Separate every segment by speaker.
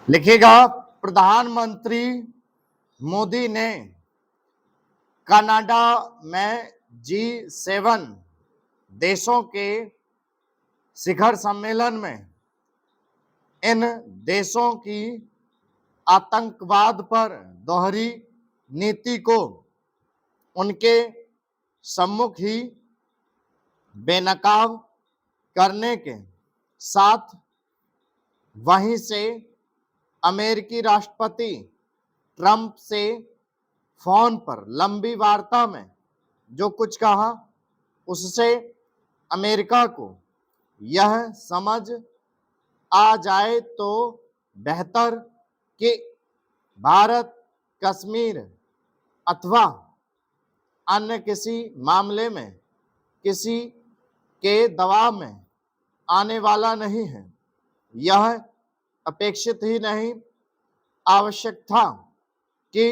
Speaker 1: लिखेगा प्रधानमंत्री मोदी ने कनाडा में G7 देशों के शिखर सम्मेलन में इन देशों की आतंकवाद पर दोहरी नीति को उनके सम्मुख ही बेनकाब करने के साथ वहीं से अमेरिकी राष्ट्रपति ट्रंप से फोन पर लंबी वार्ता में जो कुछ कहा, उससे अमेरिका को यह समझ आ जाए तो बेहतर कि भारत कश्मीर अथवा अन्य किसी मामले में किसी के दबाव में आने वाला नहीं है। यह अपेक्षित ही नहीं, आवश्यक था कि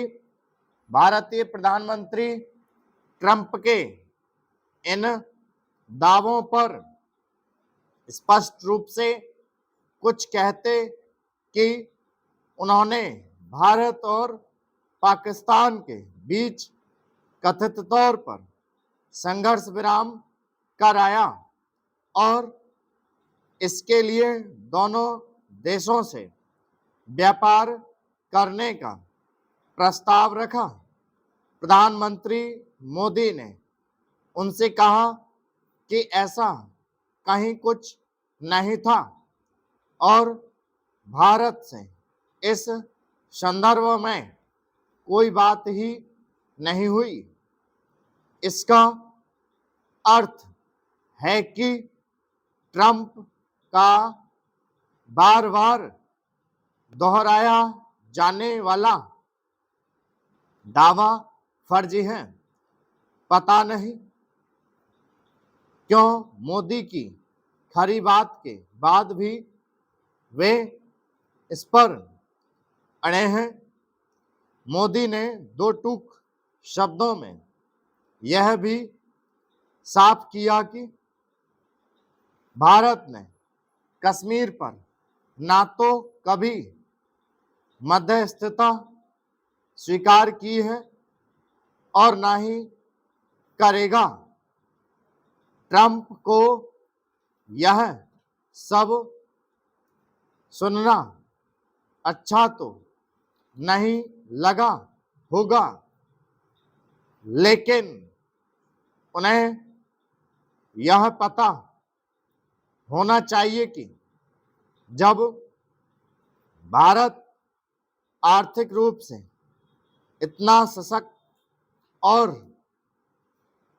Speaker 1: भारतीय प्रधानमंत्री ट्रंप के इन दावों पर स्पष्ट रूप से कुछ कहते कि उन्होंने भारत और पाकिस्तान के बीच कथित तौर पर संघर्ष विराम कराया और इसके लिए दोनों देशों से व्यापार करने का प्रस्ताव रखा। प्रधानमंत्री मोदी ने उनसे कहा कि ऐसा कहीं कुछ नहीं था और भारत से इस संदर्भ में कोई बात ही नहीं हुई। इसका अर्थ है कि ट्रंप का बार बार दोहराया जाने वाला दावा फर्जी है। पता नहीं क्यों मोदी की खरी बात के बाद भी वे इस पर अड़े हैं। मोदी ने दो टूक शब्दों में यह भी साफ किया कि भारत ने कश्मीर पर ना तो कभी मध्यस्थता स्वीकार की है और ना ही करेगा। ट्रंप को यह सब सुनना अच्छा तो नहीं लगा होगा, लेकिन उन्हें यह पता होना चाहिए कि जब भारत आर्थिक रूप से इतना सशक्त और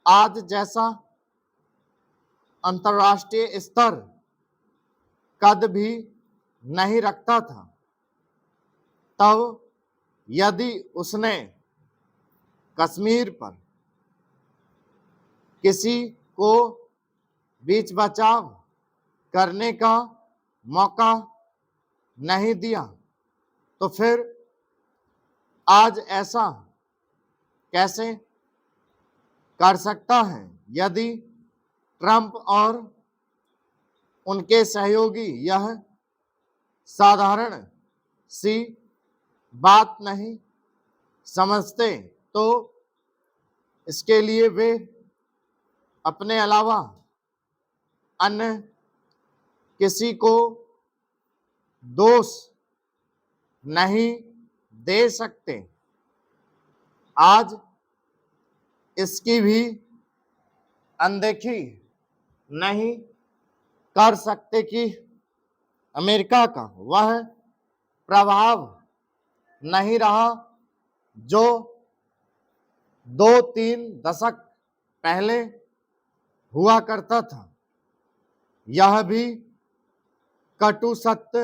Speaker 1: आज जैसा अंतर्राष्ट्रीय स्तर कद भी नहीं रखता था, तब यदि उसने कश्मीर पर किसी को बीच बचाव करने का मौका नहीं दिया, तो फिर आज ऐसा कैसे कर सकता है? यदि ट्रंप और उनके सहयोगी यह साधारण सी बात नहीं समझते तो इसके लिए वे अपने अलावा अन्य किसी को दोष नहीं दे सकते। आज इसकी भी अनदेखी नहीं कर सकते कि अमेरिका का वह प्रभाव नहीं रहा जो 2-3 दशक पहले हुआ करता था। यह भी कटु सत्य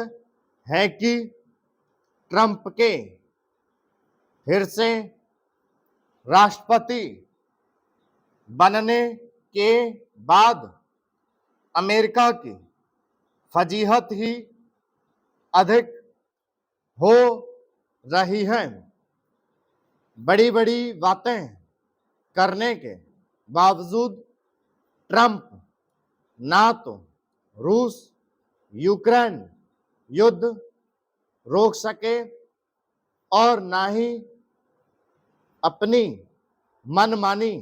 Speaker 1: है कि ट्रंप के फिर से राष्ट्रपति बनने के बाद अमेरिका की फजीहत ही अधिक हो रही है। बड़ी बड़ी बातें करने के बावजूद ट्रंप ना तो रूस यूक्रेन युद्ध रोक सके और ना ही अपनी मनमानी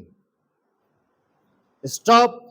Speaker 1: स्टॉप